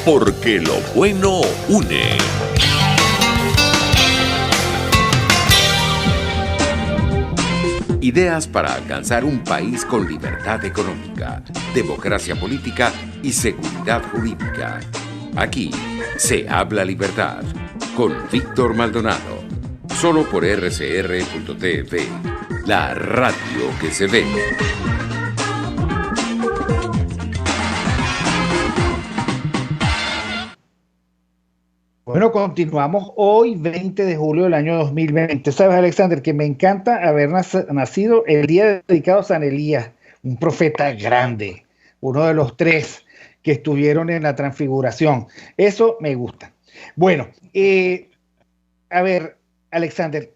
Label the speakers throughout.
Speaker 1: porque lo bueno une. Ideas para alcanzar un país con libertad económica, democracia política y seguridad jurídica. Aquí se habla libertad con Víctor Maldonado, solo por rcr.tv, la radio que se ve.
Speaker 2: Bueno, continuamos hoy, 20 de julio del año 2020. Sabes, Alexander, que me encanta haber nacido el día dedicado a San Elías, un profeta grande, uno de los 3 que estuvieron en la transfiguración. Eso me gusta. Bueno, a ver, Alexander,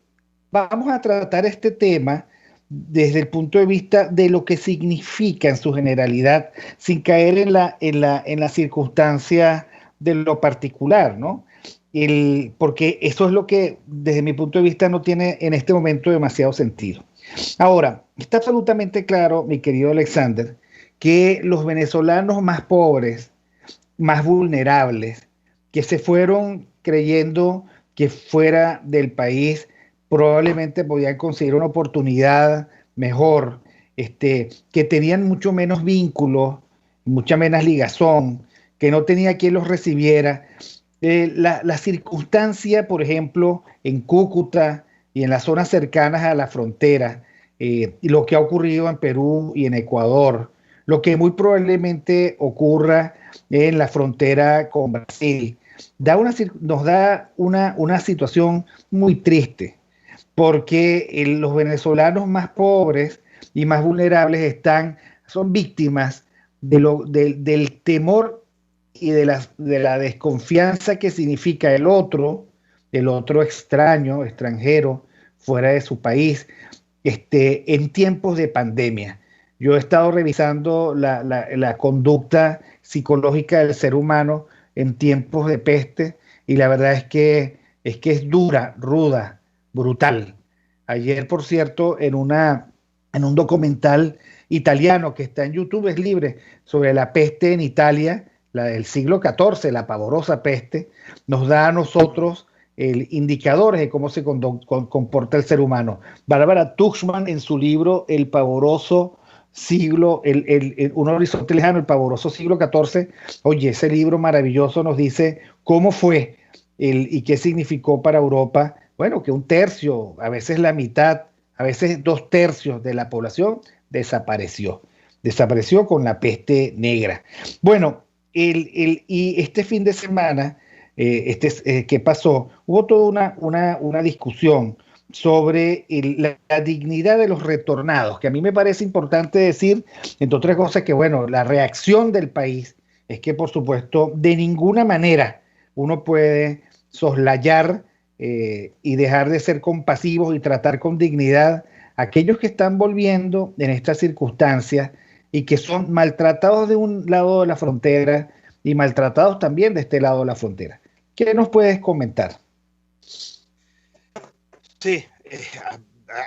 Speaker 2: vamos a tratar este tema desde el punto de vista de lo que significa en su generalidad, sin caer en la circunstancia de lo particular, ¿no? Porque eso es lo que, desde mi punto de vista, no tiene en este momento demasiado sentido. Ahora, está absolutamente claro, mi querido Alexander, que los venezolanos más pobres, más vulnerables, que se fueron creyendo que fuera del país probablemente podían conseguir una oportunidad mejor, que tenían mucho menos vínculos, mucha menos ligazón, que no tenía quien los recibiera. La circunstancia, por ejemplo, en Cúcuta y en las zonas cercanas a la frontera, y lo que ha ocurrido en Perú y en Ecuador, lo que muy probablemente ocurra en la frontera con Brasil, nos da una situación muy triste, porque los venezolanos más pobres y más vulnerables son víctimas del temor y de la desconfianza que significa el otro extraño, extranjero, fuera de su país, en tiempos de pandemia. Yo he estado revisando la conducta psicológica del ser humano en tiempos de peste y la verdad es que es dura, ruda, brutal. Ayer, por cierto, en un documental italiano que está en YouTube, es libre, sobre la peste en Italia, la del siglo XIV, la pavorosa peste, nos da a nosotros indicadores de cómo se comporta el ser humano. Bárbara Tuchman, en su libro El pavoroso siglo, un horizonte lejano, el pavoroso siglo XIV, oye, ese libro maravilloso nos dice cómo fue y qué significó para Europa. Bueno, que 1/3, a veces la mitad, a veces 2/3 de la población desapareció con la peste negra. Bueno, y este fin de semana, ¿qué pasó? Hubo toda una discusión sobre la dignidad de los retornados, que a mí me parece importante decir, entre otras cosas, que bueno, la reacción del país es que, por supuesto, de ninguna manera uno puede soslayar y dejar de ser compasivos y tratar con dignidad a aquellos que están volviendo en estas circunstancias y que son maltratados de un lado de la frontera y maltratados también de este lado de la frontera. ¿Qué nos puedes comentar?
Speaker 3: Sí,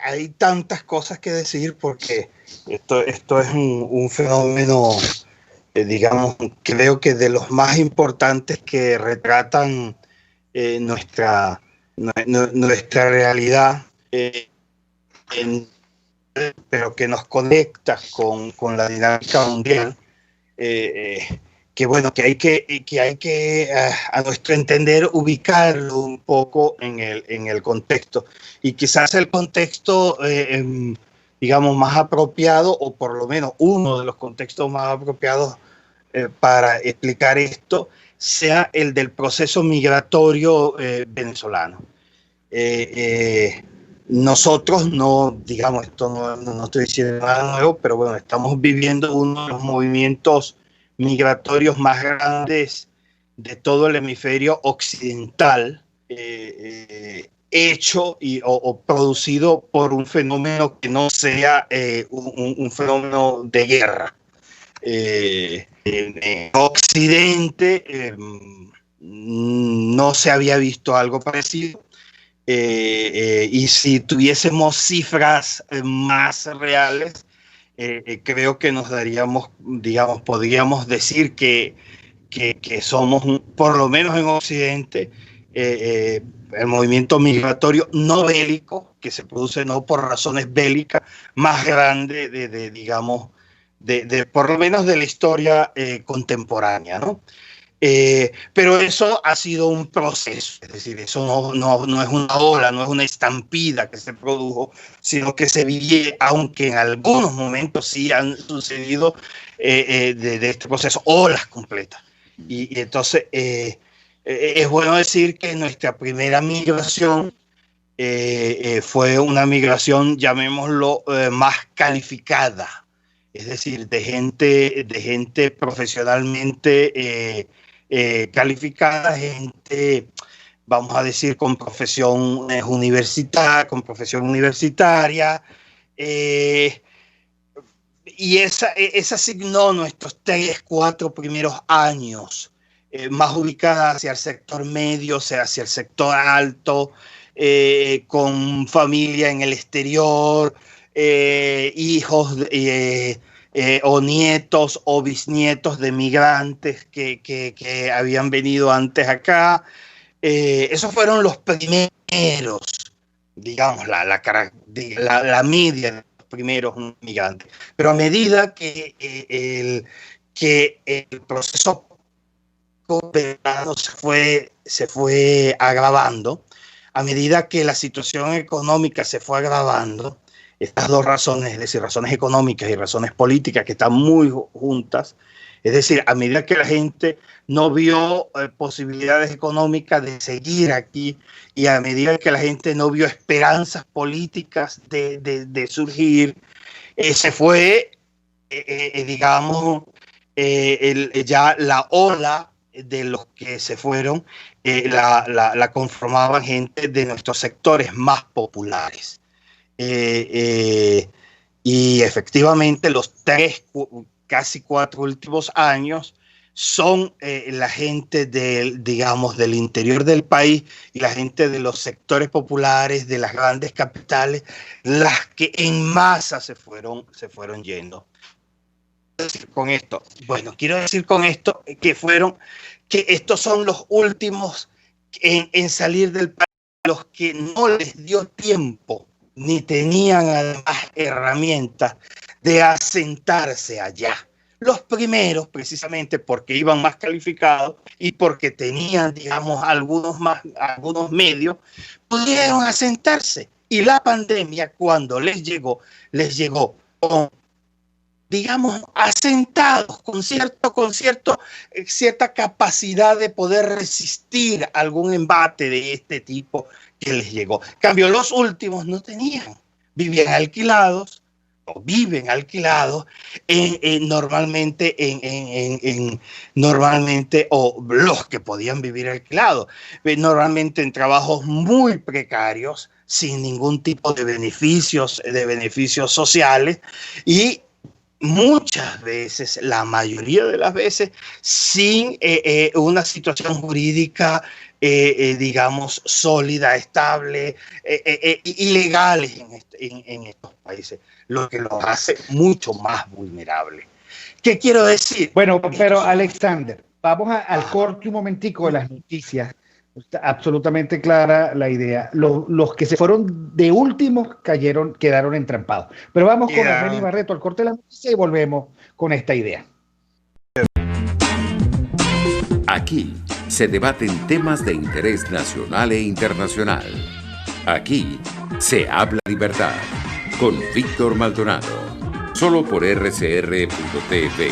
Speaker 3: hay tantas cosas que decir porque esto es un fenómeno, digamos, creo que de los más importantes que retratan nuestra realidad, pero que nos conecta con la dinámica mundial, que bueno, que hay que a nuestro entender ubicarlo un poco en el contexto, y quizás el contexto digamos más apropiado, o por lo menos uno de los contextos más apropiados para explicar esto, sea el del proceso migratorio venezolano. Nosotros no, digamos, esto no estoy diciendo nada nuevo, pero bueno, estamos viviendo uno de los movimientos migratorios más grandes de todo el hemisferio occidental, hecho o producido por un fenómeno que no sea un fenómeno de guerra. En Occidente no se había visto algo parecido. Y si tuviésemos cifras más reales, creo que nos daríamos, digamos, podríamos decir que que somos, por lo menos en Occidente, el movimiento migratorio no bélico, que se produce no por razones bélicas, más grande digamos, por lo menos de la historia contemporánea, ¿no? Pero eso ha sido un proceso, es decir, eso no es una ola, no es una estampida que se produjo, sino que se vive, aunque en algunos momentos sí han sucedido de este proceso olas completas. Y entonces es bueno decir que nuestra primera migración fue una migración, llamémoslo, más calificada, es decir, de gente profesionalmente calificada, gente, vamos a decir, con profesión universitaria, y esa asignó nuestros 3-4 primeros años, más ubicada hacia el sector medio, o sea, hacia el sector alto, con familia en el exterior, hijos o nietos o bisnietos de migrantes que habían venido antes acá. Esos fueron los primeros, digamos, la media de los primeros migrantes. Pero a medida que el proceso se fue agravando, a medida que la situación económica se fue agravando, estas dos razones, es decir, razones económicas y razones políticas que están muy juntas, es decir, a medida que la gente no vio posibilidades económicas de seguir aquí y a medida que la gente no vio esperanzas políticas de surgir, se fue, digamos, ya la ola de los que se fueron, la conformaban gente de nuestros sectores más populares. Y efectivamente los casi 4 últimos años son la gente digamos, del interior del país y la gente de los sectores populares, de las grandes capitales, las que en masa se fueron yendo. Con esto, bueno, quiero decir con esto que estos son los últimos en salir del país, los que no les dio tiempo ni tenían además herramientas de asentarse allá. Los primeros, precisamente porque iban más calificados y porque tenían, digamos, algunos medios, pudieron asentarse. Y la pandemia, cuando les llegó con, digamos, asentados, con cierta capacidad de poder resistir algún embate de este tipo que les llegó. En cambio, los últimos no tenían, vivían alquilados, o viven alquilados normalmente, o los que podían vivir alquilados, normalmente en trabajos muy precarios, sin ningún tipo de beneficios sociales, y muchas veces, la mayoría de las veces, sin una situación jurídica, digamos, sólida, estable, ilegales en estos países, lo que los hace mucho más vulnerables. ¿Qué quiero decir?
Speaker 2: Bueno, pero Alexander, vamos al corte un momentico de las noticias. Está absolutamente clara la idea. Los que se fueron de últimos quedaron entrampados. Pero vamos con Armeni Barreto al corte de las noticias y volvemos con esta idea.
Speaker 1: Aquí se debaten temas de interés nacional e internacional. Aquí se habla libertad con Víctor Maldonado. Solo por RCR.tv,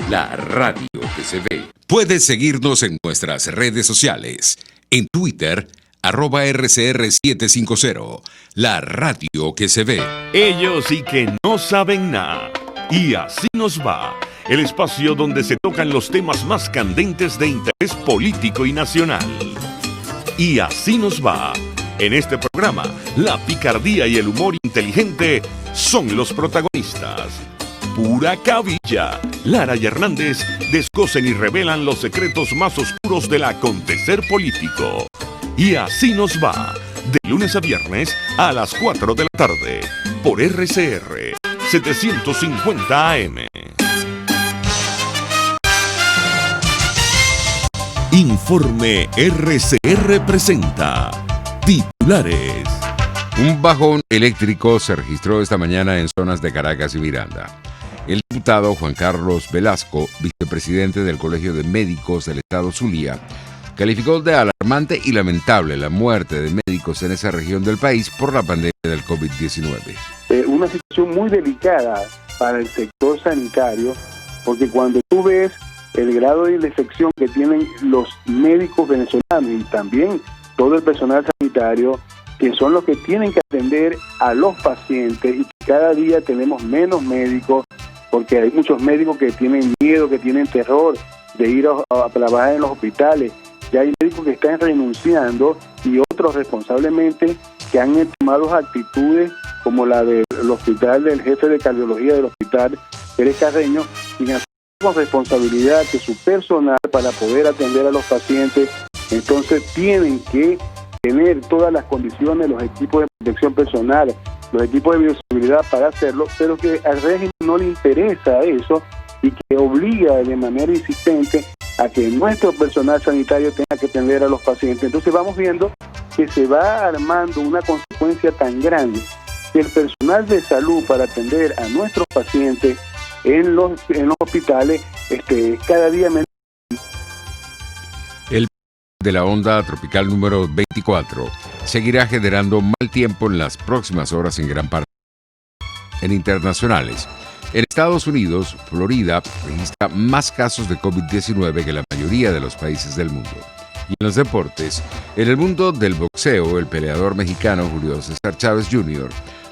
Speaker 1: la radio que se ve. Puedes seguirnos en nuestras redes sociales. En Twitter, @RCR750, la radio que se ve.
Speaker 4: Ellos sí que no saben nada. Y así nos va. El espacio donde se tocan los temas más candentes de interés político y nacional. Y así nos va. En este programa, la picardía y el humor inteligente son los protagonistas. Pura cabilla. Lara y Hernández descosen y revelan los secretos más oscuros del acontecer político. Y así nos va. De lunes a viernes a las 4 de la tarde. Por RCR 750 AM. Informe RCR presenta titulares.
Speaker 1: Un bajón eléctrico se registró esta mañana en zonas de Caracas y Miranda. El diputado Juan Carlos Velasco, vicepresidente del Colegio de Médicos del Estado Zulia, calificó de alarmante y lamentable la muerte de médicos en esa región del país por la pandemia del COVID-19.
Speaker 5: Una situación muy delicada para el sector sanitario, porque cuando tú ves el grado de infección que tienen los médicos venezolanos y también todo el personal sanitario, que son los que tienen que atender a los pacientes, y cada día tenemos menos médicos, porque hay muchos médicos que tienen miedo, que tienen terror de ir a trabajar en los hospitales. Ya hay médicos que están renunciando y otros responsablemente que han tomado actitudes como la del hospital del jefe de cardiología del hospital Pérez Carreño, y con responsabilidad de su personal para poder atender a los pacientes. Entonces tienen que tener todas las condiciones, los equipos de protección personal, los equipos de bioseguridad para hacerlo, pero que al régimen no le interesa eso y que obliga de manera insistente a que nuestro personal sanitario tenga que atender a los pacientes. Entonces vamos viendo que se va armando una consecuencia tan grande que el personal de salud para atender a nuestros pacientes en los hospitales cada día menos.
Speaker 1: El de la onda tropical número 24 seguirá generando mal tiempo en las próximas horas en gran parte. En internacionales, en Estados Unidos, Florida registra más casos de COVID-19 que la mayoría de los países del mundo. Y en los deportes, en el mundo del boxeo, el peleador mexicano Julio César Chávez Jr.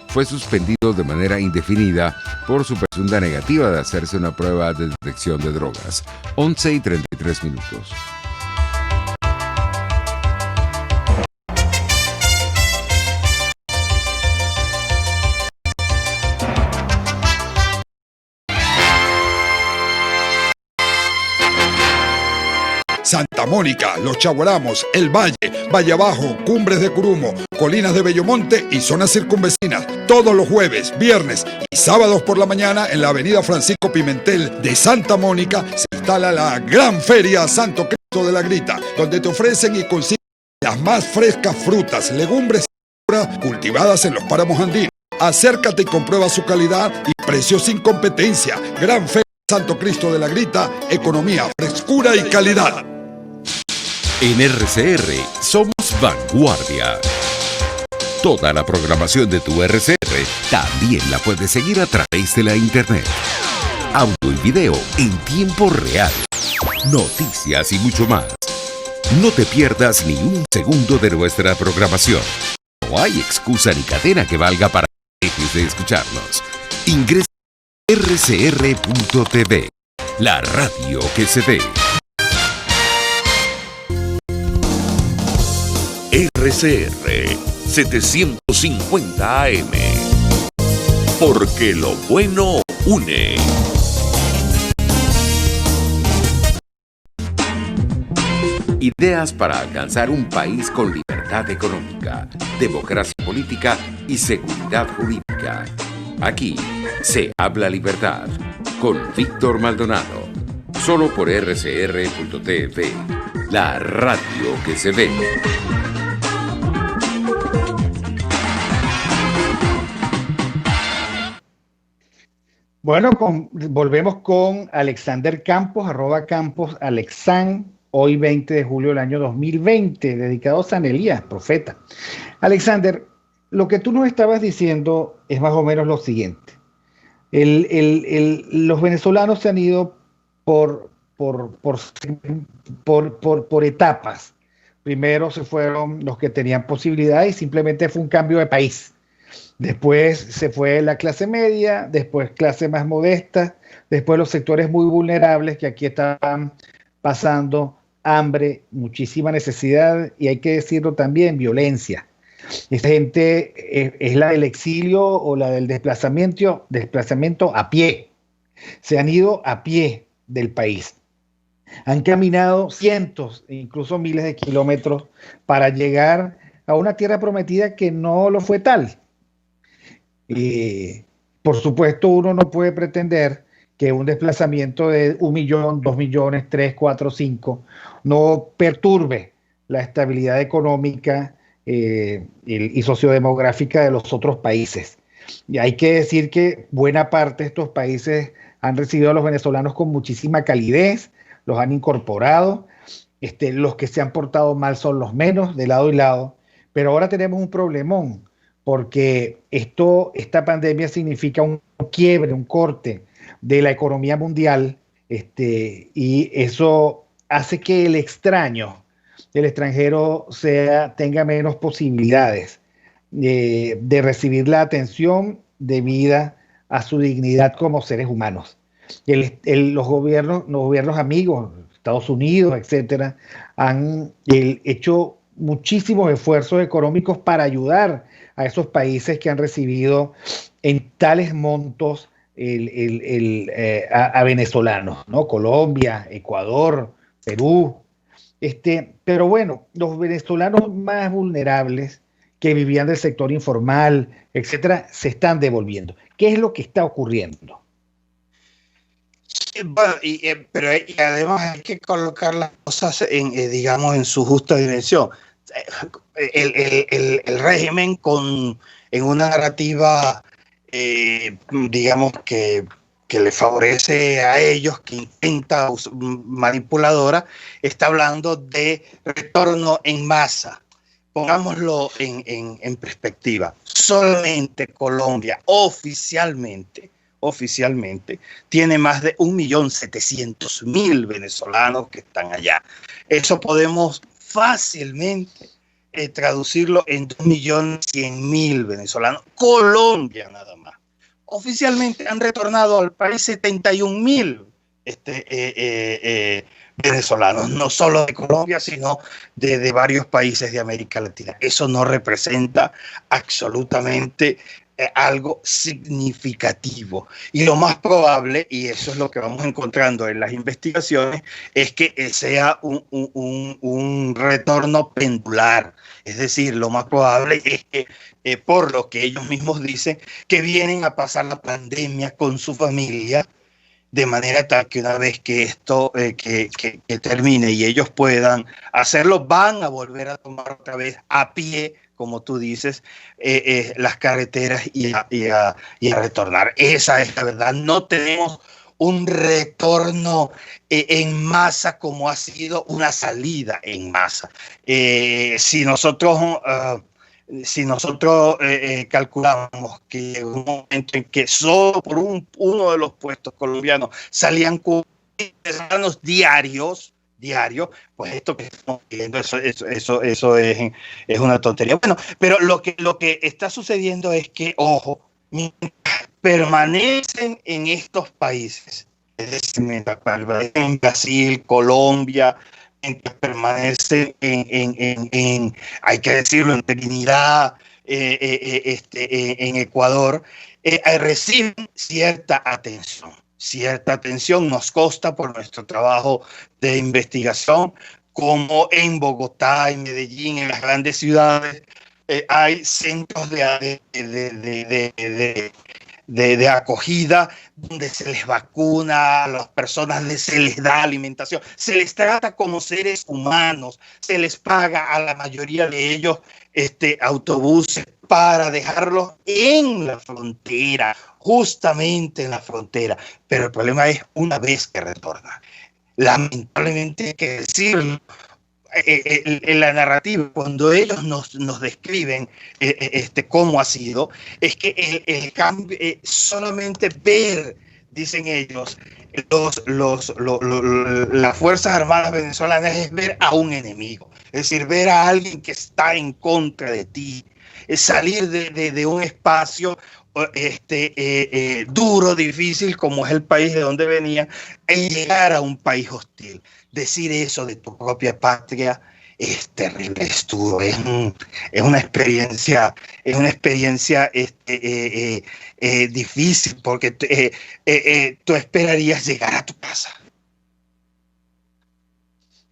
Speaker 1: fue suspendido de manera indefinida por su presunta negativa de hacerse una prueba de detección de drogas. 11:33.
Speaker 6: Santa Mónica, Los Chaguaramos, El Valle, Valle Abajo, Cumbres de Curumo, Colinas de Bellomonte y zonas circunvecinas. Todos los jueves, viernes y sábados por la mañana en la avenida Francisco Pimentel de Santa Mónica se instala la Gran Feria Santo Cristo de la Grita, donde te ofrecen y consiguen las más frescas frutas, legumbres y verduras cultivadas en los páramos andinos. Acércate y comprueba su calidad y precios sin competencia. Gran Feria Santo Cristo de la Grita, economía, frescura y calidad.
Speaker 4: En RCR somos vanguardia. Toda la programación de tu RCR también la puedes seguir a través de la internet. Audio y video en tiempo real. Noticias y mucho más. No te pierdas ni un segundo de nuestra programación. No hay excusa ni cadena que valga para que dejes de escucharnos. Ingresa a rcr.tv, la radio que se ve. RCR 750 AM. Porque lo bueno une.
Speaker 1: Ideas para alcanzar un país con libertad económica, democracia política y seguridad jurídica. Aquí se habla libertad con Víctor Maldonado. Solo por rcr.tv, la radio que se ve.
Speaker 2: Bueno, volvemos con Alexander Campos, @Campos Alexan, hoy 20 de julio del año 2020, dedicado a San Elías, profeta. Alexander, lo que tú nos estabas diciendo es más o menos lo siguiente. Los venezolanos se han ido por etapas. Primero se fueron los que tenían posibilidad y simplemente fue un cambio de país. Después se fue la clase media, después clase más modesta, después los sectores muy vulnerables que aquí estaban pasando hambre, muchísima necesidad y hay que decirlo también, violencia. Esta gente es la del exilio o la del desplazamiento a pie. Se han ido a pie del país. Han caminado cientos, incluso miles de kilómetros para llegar a una tierra prometida que no lo fue tal. Por supuesto, uno no puede pretender que un desplazamiento de 1 millón, 2 millones, 3, 4, 5 no perturbe la estabilidad económica y sociodemográfica de los otros países. Y hay que decir que buena parte de estos países han recibido a los venezolanos con muchísima calidez, los han incorporado. Los que se han portado mal son los menos, de lado y lado. Pero ahora tenemos un problemón, porque esta pandemia significa un quiebre, un corte de la economía mundial, y eso hace que el extranjero tenga menos posibilidades de recibir la atención debida a su dignidad como seres humanos. Los gobiernos amigos, Estados Unidos, etcétera, han hecho muchísimos esfuerzos económicos para ayudar a esos países que han recibido en tales montos a venezolanos, ¿no? Colombia, Ecuador, Perú. Pero bueno, los venezolanos más vulnerables que vivían del sector informal, etcétera, se están devolviendo. ¿Qué es lo que está ocurriendo?
Speaker 3: Bueno, pero además hay que colocar las cosas digamos, en su justa dimensión. El régimen en una narrativa, digamos, que le favorece a ellos, que intenta manipuladora, está hablando de retorno en masa. Pongámoslo en perspectiva. Solamente Colombia oficialmente tiene más de 1.700.000 venezolanos que están allá. Eso podemos fácilmente traducirlo en 2.100.000 venezolanos. Colombia nada más. Oficialmente han retornado al país 71.000 venezolanos, no solo de Colombia, sino de varios países de América Latina. Eso no representa absolutamente algo significativo. Y lo más probable, y eso es lo que vamos encontrando en las investigaciones, es que sea un retorno pendular. Es decir, lo más probable es que, por lo que ellos mismos dicen, que vienen a pasar la pandemia con su familia, de manera tal que una vez que esto que termine y ellos puedan hacerlo, van a volver a tomar otra vez a pie, como tú dices, las carreteras y a retornar. Esa es la verdad. No tenemos un retorno en masa como ha sido una salida en masa. Si nosotros calculamos que llegó un momento en que solo por uno de los puestos colombianos salían 40 venezolanos diarios, pues esto que estamos viendo, eso es una tontería. Bueno, pero lo que está sucediendo es que, ojo, permanecen en estos países, es decir, mientras permanecen en Brasil, Colombia, mientras permanecen hay que decirlo, en Trinidad, en Ecuador, reciben cierta atención. Nos consta por nuestro trabajo de investigación, como en Bogotá, en Medellín, en las grandes ciudades, hay centros de acogida donde se les vacuna a las personas, se les da alimentación, se les trata como seres humanos, se les paga a la mayoría de ellos autobuses para dejarlos en la frontera, justamente en la frontera. Pero el problema es una vez que retornan. Lamentablemente hay que decirlo, en la narrativa, cuando ellos nos describen cómo ha sido, es que el cambio, solamente ver, dicen ellos, las Fuerzas Armadas venezolanas es ver a un enemigo, es decir, ver a alguien que está en contra de ti, es salir de un espacio duro, difícil, como es el país de donde venía, y llegar a un país hostil. Decir eso de tu propia patria es terrible, es duro, es una experiencia difícil, porque tú esperarías llegar a tu casa.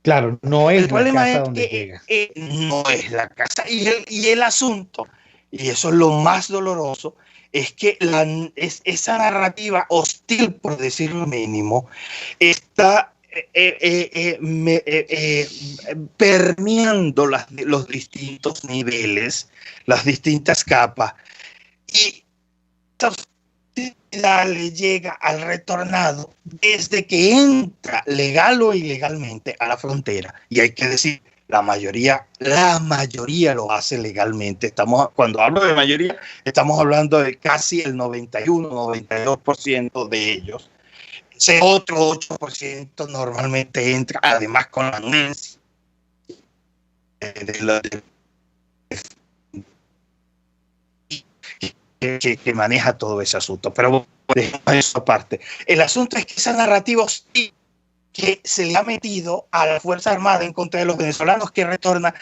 Speaker 2: Claro, no es
Speaker 3: el problema
Speaker 2: la casa
Speaker 3: es
Speaker 2: donde
Speaker 3: que
Speaker 2: llegas.
Speaker 3: No es la casa. Y el asunto, y eso es lo más doloroso, es que esa narrativa hostil, por decirlo mínimo, está permeando los distintos niveles, las distintas capas, y esta hostilidad le llega al retornado desde que entra legal o ilegalmente a la frontera. Y hay que decir, la mayoría lo hace legalmente. Cuando hablo de mayoría, estamos hablando de casi el 91-92% de ellos. Ese otro 8% normalmente entra, además con la anuencia que maneja todo ese asunto. Pero dejemos eso aparte. El asunto es que esa narrativa hostil que se le ha metido a la Fuerza Armada en contra de los venezolanos que retornan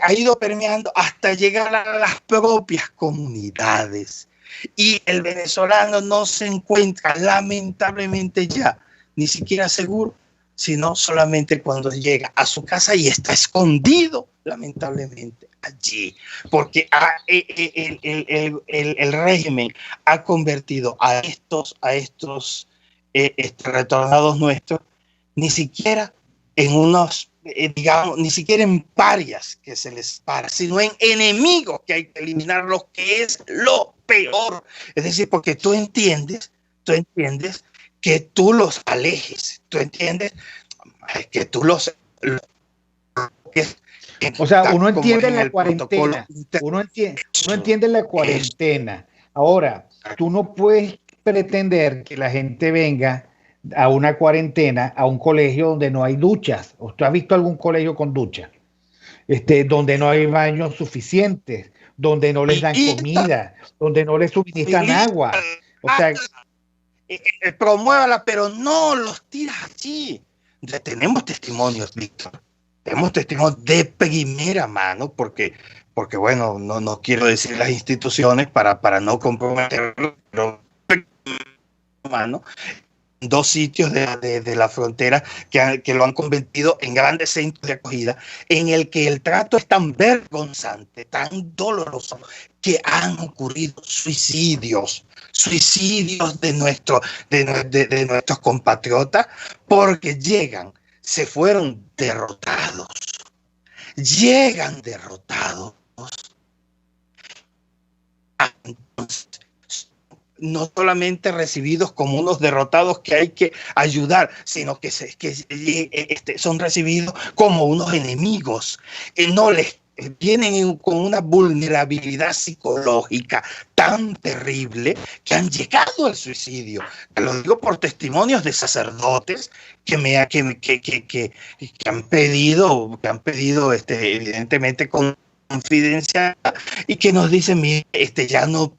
Speaker 3: ha ido permeando hasta llegar a las propias comunidades. Y el venezolano no se encuentra, lamentablemente ya, ni siquiera seguro, sino solamente cuando llega a su casa y está escondido, lamentablemente, allí. Porque el régimen ha convertido a estos retornados nuestros ni siquiera en unos, digamos, ni siquiera en parias que se les para, sino en enemigos que hay que eliminar, lo que es lo peor. Es decir, porque tú entiendes que tú los alejes, tú entiendes que tú los
Speaker 2: o sea, uno entiende la cuarentena, uno entiende la cuarentena. Ahora, tú no puedes pretender que la gente venga a una cuarentena a un colegio donde no hay duchas. ¿Usted ha visto algún colegio con duchas? Donde no hay baños suficientes, donde no les dan comida, donde no les suministran agua. O sea,
Speaker 3: promuévala, pero no los tiras allí. Tenemos testimonios, Víctor. Tenemos testimonios de primera mano, porque bueno, no quiero decir las instituciones para no comprometerlo, pero mano, dos sitios de la frontera que lo han convertido en grandes centros de acogida, en el que el trato es tan vergonzante, tan doloroso, que han ocurrido suicidios de nuestros compatriotas, porque se fueron derrotados, llegan derrotados. Entonces, no solamente recibidos como unos derrotados que hay que ayudar, sino que son recibidos como unos enemigos. No les vienen con una vulnerabilidad psicológica tan terrible que han llegado al suicidio. Lo digo por testimonios de sacerdotes que han pedido evidentemente con confidencia, y que nos dicen, mire, ya no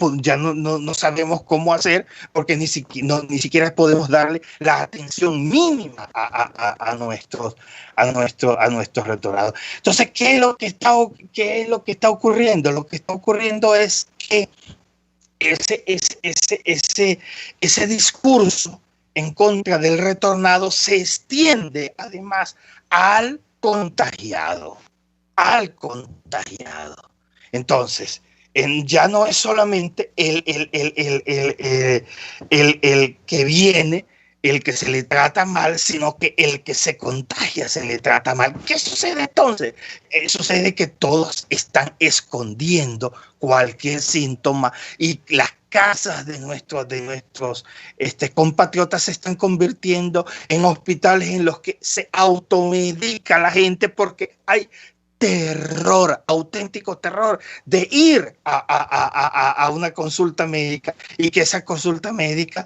Speaker 3: sabemos cómo hacer, porque ni siquiera podemos darle la atención mínima a nuestros retornados. Entonces, ¿qué es lo que está ocurriendo? Lo que está ocurriendo es que ese discurso en contra del retornado se extiende además al contagiado. Entonces, ya no es solamente el que viene, el que se le trata mal, sino que el que se contagia se le trata mal. ¿Qué sucede entonces? Sucede que todos están escondiendo cualquier síntoma, y las casas de nuestros compatriotas se están convirtiendo en hospitales en los que se automedica la gente, porque hay terror, auténtico terror de ir a una consulta médica, y que esa consulta médica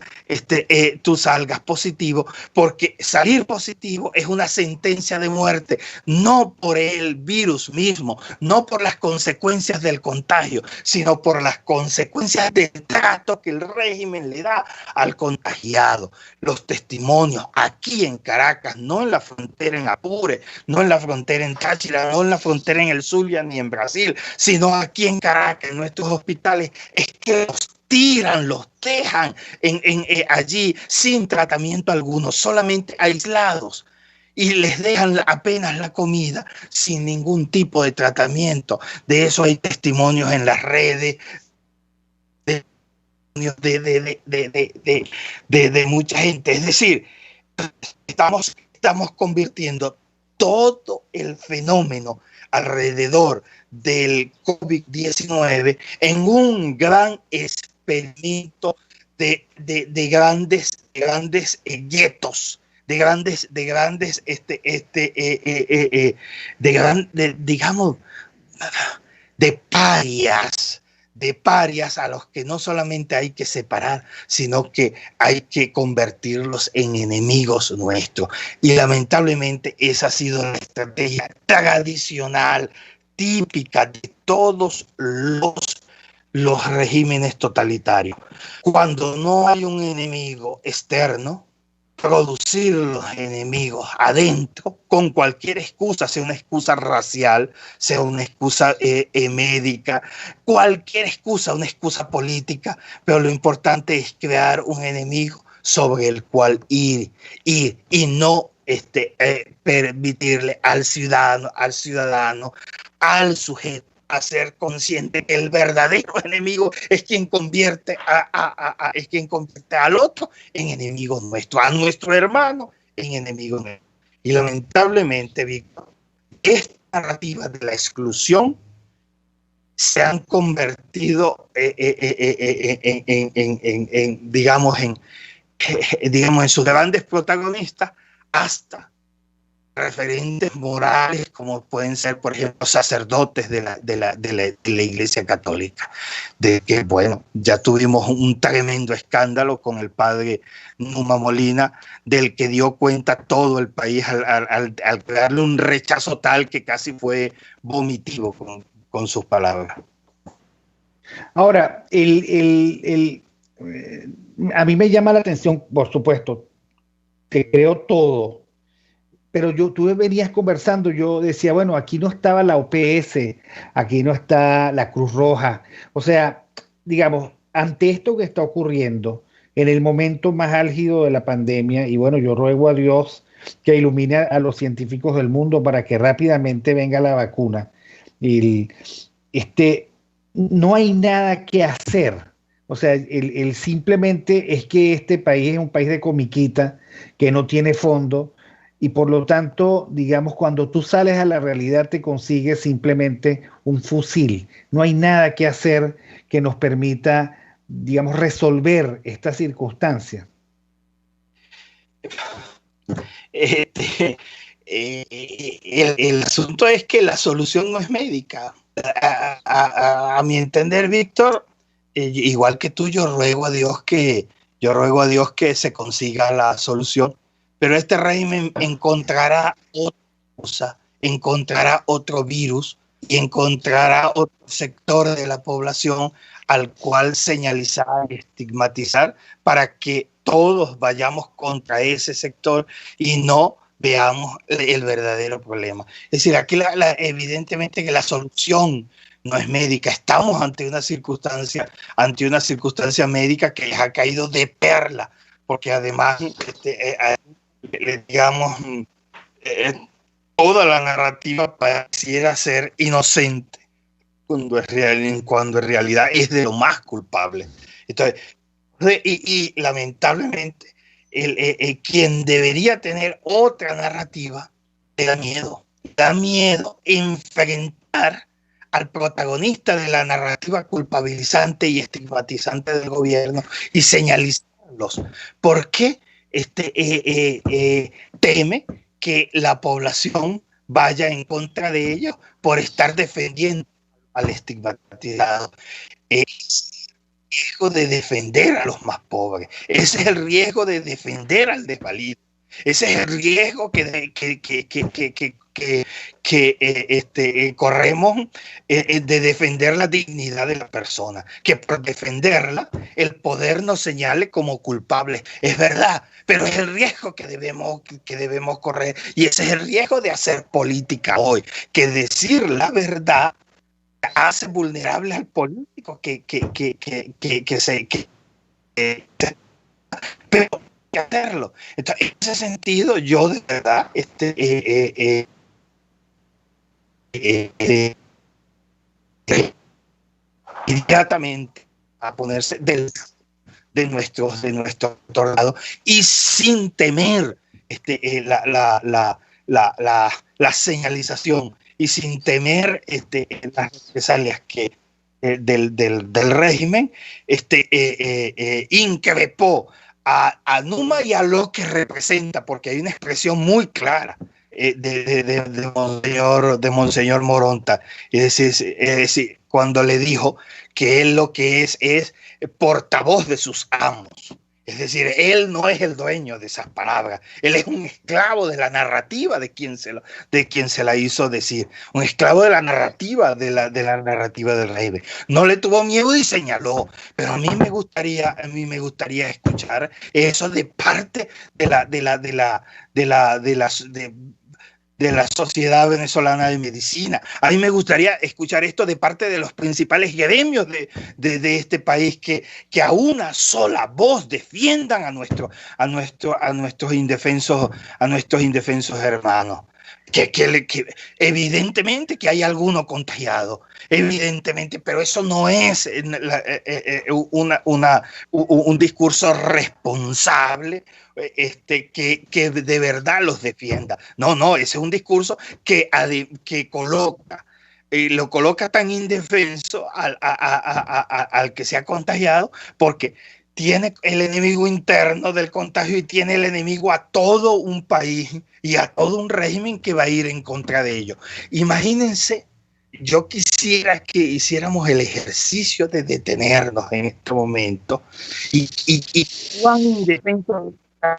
Speaker 3: tú salgas positivo, porque salir positivo es una sentencia de muerte, no por el virus mismo, no por las consecuencias del contagio, sino por las consecuencias del trato que el régimen le da al contagiado. Los testimonios aquí en Caracas, no en la frontera en Apure, no en la frontera en Táchira, no en la frontera en el Zulia ni en Brasil, sino aquí en Caracas, en nuestros hospitales, es que los tiran, los dejan allí sin tratamiento alguno, solamente aislados, y les dejan apenas la comida sin ningún tipo de tratamiento. De eso hay testimonios en las redes de mucha gente. Es decir, estamos estamos convirtiendo todo el fenómeno alrededor del COVID-19 en un gran experimento de grandes guetos, digamos, de parias a los que no solamente hay que separar, sino que hay que convertirlos en enemigos nuestros. Y lamentablemente esa ha sido la estrategia tradicional, típica de todos los regímenes totalitarios. Cuando no hay un enemigo externo, producir los enemigos adentro con cualquier excusa, sea una excusa racial, sea una excusa médica, cualquier excusa, una excusa política, pero lo importante es crear un enemigo sobre el cual ir y no permitirle al ciudadano, al sujeto, a ser consciente que el verdadero enemigo es quien convierte al otro en enemigo nuestro, a nuestro hermano en enemigo nuestro. Y lamentablemente, Víctor, esta narrativa de la exclusión se han convertido digamos en sus grandes protagonistas, hasta referentes morales como pueden ser, por ejemplo, sacerdotes de la Iglesia Católica, de que, bueno, ya tuvimos un tremendo escándalo con el padre Numa Molina, del que dio cuenta todo el país al darle un rechazo tal que casi fue vomitivo con sus palabras.
Speaker 2: Ahora, a mí me llama la atención, por supuesto, que creo todo, pero tú venías conversando, yo decía, bueno, aquí no estaba la OPS, aquí no está la Cruz Roja. O sea, digamos, ante esto que está ocurriendo, en el momento más álgido de la pandemia, y bueno, yo ruego a Dios que ilumine a los científicos del mundo para que rápidamente venga la vacuna. No hay nada que hacer. O sea, simplemente es que este país es un país de comiquita, que no tiene fondo, y por lo tanto, digamos, cuando tú sales a la realidad te consigues simplemente un fusil. No hay nada que hacer que nos permita, digamos, resolver esta circunstancia.
Speaker 3: El asunto es que la solución no es médica. A mi entender, Víctor, igual que tú, yo ruego a Dios que se consiga la solución. Pero este régimen encontrará otra cosa, encontrará otro virus y encontrará otro sector de la población al cual señalizar y estigmatizar para que todos vayamos contra ese sector y no veamos el verdadero problema. Es decir, aquí evidentemente que la solución no es médica. Estamos ante una circunstancia médica que ha caído de perla, porque además digamos, toda la narrativa pareciera ser inocente cuando en realidad es de lo más culpable. Entonces, y lamentablemente quien debería tener otra narrativa da miedo enfrentar al protagonista de la narrativa culpabilizante y estigmatizante del gobierno y señalizarlos. ¿Por qué? Teme que la población vaya en contra de ellos por estar defendiendo al estigmatizado. Es el riesgo de defender a los más pobres, ese es el riesgo de defender al desvalido, ese es el riesgo que corremos de defender la dignidad de la persona, que por defenderla el poder nos señale como culpables. Es verdad, pero es el riesgo que debemos correr, y ese es el riesgo de hacer política hoy, que decir la verdad hace vulnerable al político pero hay que hacerlo. Entonces, en ese sentido, yo de verdad inmediatamente a ponerse de nuestro lado y sin temer la señalización y sin temer las represalias del régimen, increpó a Numa y a lo que representa, porque hay una expresión muy clara de Monseñor Moronta, es decir, cuando le dijo que él lo que es portavoz de sus amos. Es decir, él no es el dueño de esas palabras, él es un esclavo de la narrativa de quien se la hizo decir, un esclavo de la narrativa del régimen. No le tuvo miedo y señaló, pero a mí me gustaría escuchar eso de parte de la Sociedad Venezolana de Medicina. A mí me gustaría escuchar esto de parte de los principales gremios de este país que a una sola voz defiendan a nuestros indefensos hermanos. Que evidentemente que hay alguno contagiado, evidentemente, pero eso no es un discurso responsable que de verdad los defienda. No, ese es un discurso que coloca lo coloca tan indefenso al que se ha contagiado, porque tiene el enemigo interno del contagio y tiene el enemigo a todo un país y a todo un régimen que va a ir en contra de ellos. Imagínense, yo quisiera que hiciéramos el ejercicio de detenernos en este momento y cuán indefenso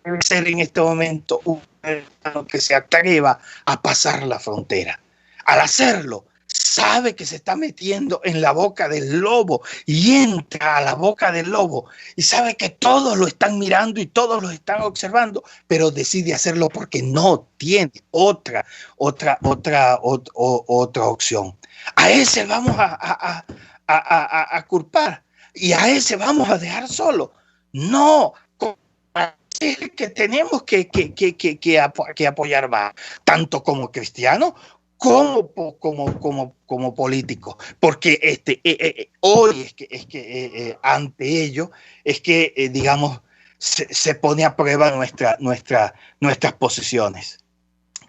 Speaker 3: debe ser en este momento un ciudadano que se atreva a pasar la frontera. Al hacerlo, sabe que se está metiendo en la boca del lobo y entra a la boca del lobo y sabe que todos lo están mirando y todos lo están observando, pero decide hacerlo porque no tiene otra opción. A ese vamos a culpar y a ese vamos a dejar solo. No, es el que tenemos que apoyar más, tanto como cristianos como políticos, porque hoy es que ante ello es que digamos se pone a prueba nuestras posiciones.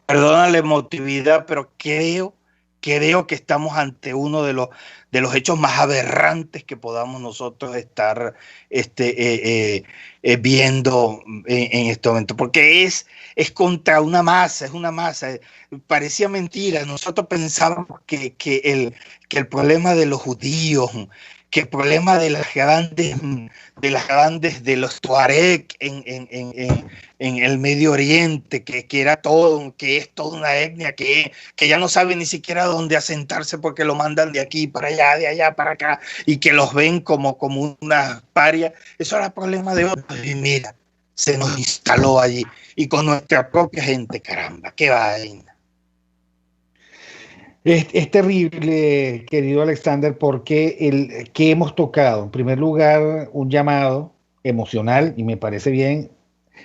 Speaker 3: Perdona la emotividad, pero creo que estamos ante uno de los hechos más aberrantes que podamos nosotros estar viendo en este momento, porque es contra una masa, es una masa. Parecía mentira, nosotros pensábamos que el problema de los judíos, que el problema de los Tuareg en el Medio Oriente, que es toda una etnia que ya no sabe ni siquiera dónde asentarse porque lo mandan de aquí para allá, de allá para acá, y que los ven como una paria. Eso era el problema de otros. Y mira, se nos instaló allí, y con nuestra propia gente, caramba, qué vaina.
Speaker 2: Es terrible, querido Alexander, porque que hemos tocado, en primer lugar, un llamado emocional, y me parece bien,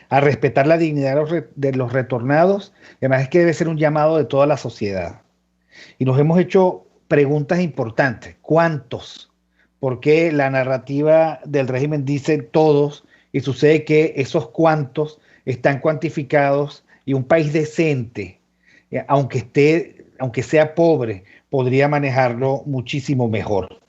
Speaker 2: a respetar la dignidad de los retornados, y además es que debe ser un llamado de toda la sociedad. Y nos hemos hecho preguntas importantes. ¿Cuántos? Porque la narrativa del régimen dice todos, y sucede que esos cuantos están cuantificados, y un país decente, aunque sea pobre, podría manejarlo muchísimo mejor.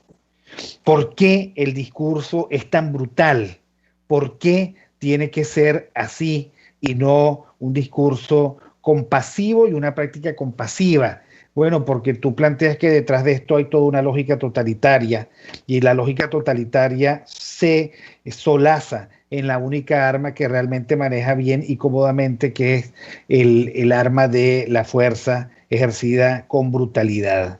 Speaker 2: ¿Por qué el discurso es tan brutal? ¿Por qué tiene que ser así y no un discurso compasivo y una práctica compasiva? Bueno, porque tú planteas que detrás de esto hay toda una lógica totalitaria, y la lógica totalitaria se solaza en la única arma que realmente maneja bien y cómodamente, que es el arma de la fuerza ejercida con brutalidad.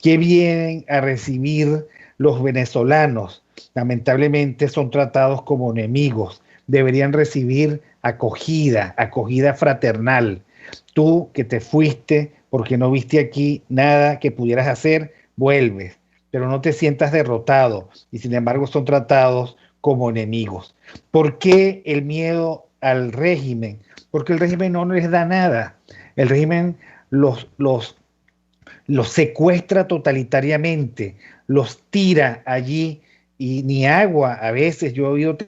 Speaker 2: ¿Qué vienen a recibir los venezolanos? Lamentablemente son tratados como enemigos. Deberían recibir acogida fraternal. Tú que te fuiste porque no viste aquí nada que pudieras hacer, vuelves, pero no te sientas derrotado, y sin embargo son tratados como enemigos. ¿Por qué el miedo al régimen? Porque el régimen no les da nada. El régimen los secuestra totalitariamente, los tira allí, y ni agua. A veces yo he oído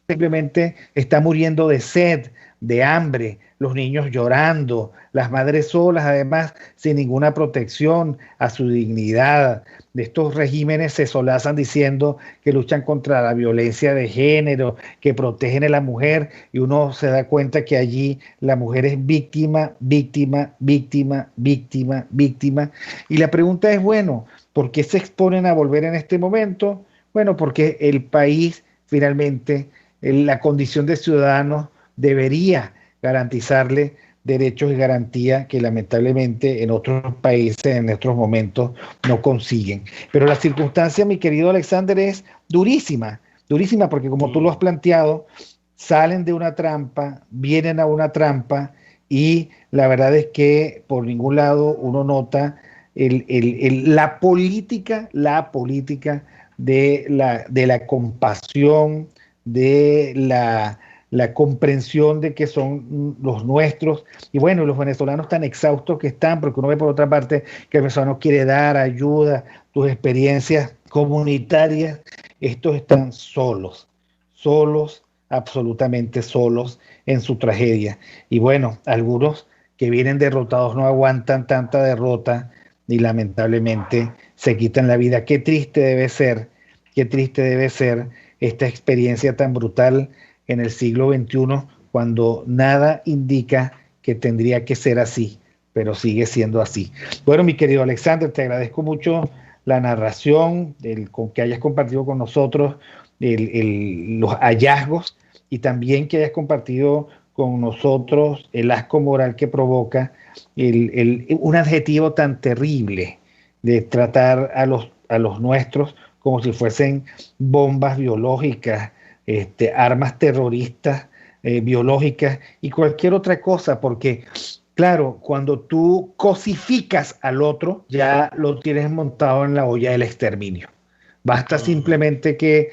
Speaker 2: simplemente está muriendo de sed, de hambre, los niños llorando, las madres solas, además, sin ninguna protección a su dignidad. De estos regímenes se solazan diciendo que luchan contra la violencia de género, que protegen a la mujer, y uno se da cuenta que allí la mujer es víctima, víctima, víctima, víctima, víctima. Y la pregunta es, bueno, ¿por qué se exponen a volver en este momento? Bueno, porque el país finalmente, la condición de ciudadanos debería garantizarle derechos y garantías que lamentablemente en otros países en estos momentos no consiguen. Pero la circunstancia, mi querido Alexander, es durísima, durísima, porque como tú lo has planteado, salen de una trampa, vienen a una trampa, y la verdad es que por ningún lado uno nota la política de la compasión, de la comprensión de que son los nuestros. Y bueno, los venezolanos tan exhaustos que están, porque uno ve por otra parte que el venezolano quiere dar ayuda, tus experiencias comunitarias, estos están solos, absolutamente solos en su tragedia. Y bueno, algunos que vienen derrotados no aguantan tanta derrota y lamentablemente se quitan la vida. Qué triste debe ser esta experiencia tan brutal en el siglo XXI, cuando nada indica que tendría que ser así, pero sigue siendo así. Bueno, mi querido Alexander, te agradezco mucho la narración, que hayas compartido con nosotros los hallazgos, y también que hayas compartido con nosotros el asco moral que provoca un adjetivo tan terrible de tratar a los nuestros como si fuesen bombas biológicas, armas terroristas biológicas y cualquier otra cosa, porque claro, cuando tú cosificas al otro, ya lo tienes montado en la olla del exterminio. Basta simplemente que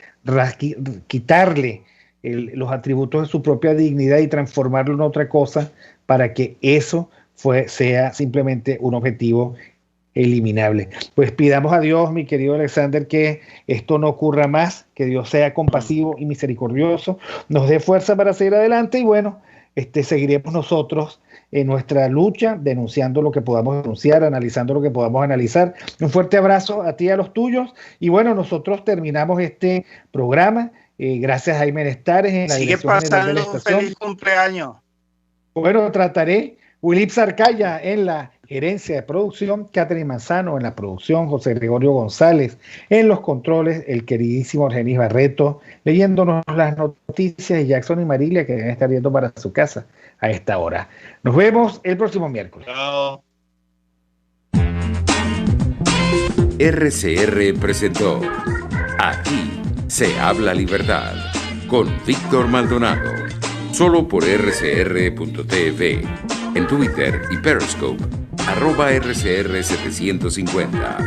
Speaker 2: quitarle los atributos de su propia dignidad y transformarlo en otra cosa para que eso sea simplemente un objetivo eliminable. Pues pidamos a Dios, mi querido Alexander, que esto no ocurra más, que Dios sea compasivo y misericordioso, nos dé fuerza para seguir adelante, y bueno, seguiremos nosotros en nuestra lucha, denunciando lo que podamos denunciar, analizando lo que podamos analizar. Un fuerte abrazo a ti y a los tuyos, y bueno, nosotros terminamos este programa. Gracias a Jaime Nestares en la dirección general de la estación.
Speaker 3: Feliz cumpleaños.
Speaker 2: Bueno, trataré. Wilip Sarcaya en la gerencia de producción, Catherine Manzano en la producción, José Gregorio González en los controles, el queridísimo Argenis Barreto leyéndonos las noticias, y Jackson y Marilia, que deben estar yendo para su casa a esta hora. Nos vemos el próximo miércoles.
Speaker 3: Chao.
Speaker 1: RCR presentó Aquí se habla libertad con Víctor Maldonado, solo por rcr.tv, en Twitter y Periscope, @RCR750.